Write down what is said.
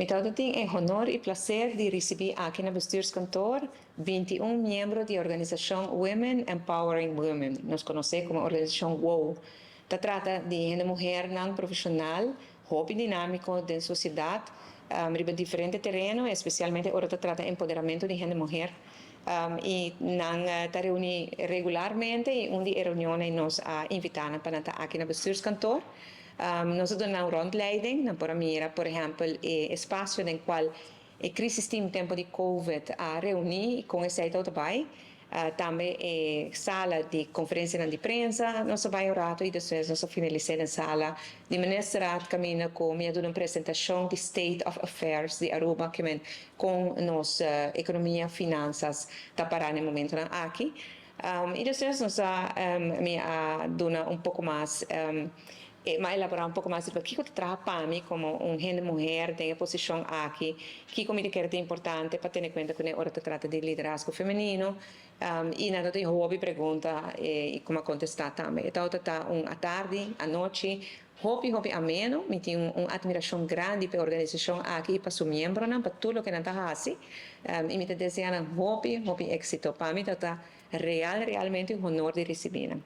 Então, tem o honor e prazer de receber aqui no bestuurskantoor 21 membros da organização Women Empowering Women, nos conhecemos como organização WOW. Se trata de uma mulher não profissional, hobby dinâmico da sociedade, em diferentes terrenos, especialmente agora se trata de empoderamento de mulher. E nang ta reúne regularmente e uma reunião nos invitamos para estar aqui no bestuurskantoor. Nós damos rondleiding, para mira, por exemplo, o espaço no qual a crise em tempo de Covid a reunir com esse também. Também sala de conferência de imprensa, nós vamos rato e depois nós finalizamos a sala de ministrar caminho com uma apresentação de State of Affairs de Aruba que com nossa economia, finanças, tá para no momento aqui. E depois nós damos pouco mais mas elaborar pouco mais sobre o que trabalha para mim como uma mulher tem a posição aqui, que como eu quero é importante para ter em conta que agora se trata de liderazgo feminino e nada de hobby pergunta e como contestar também. Então, está à tarde, à noite, hobby ameno, me tem uma admiração grande para a organização aqui, para seu membro, para tudo o que não está fazendo, e me deseja hobby êxito. Para mim, está realmente um honor de receber.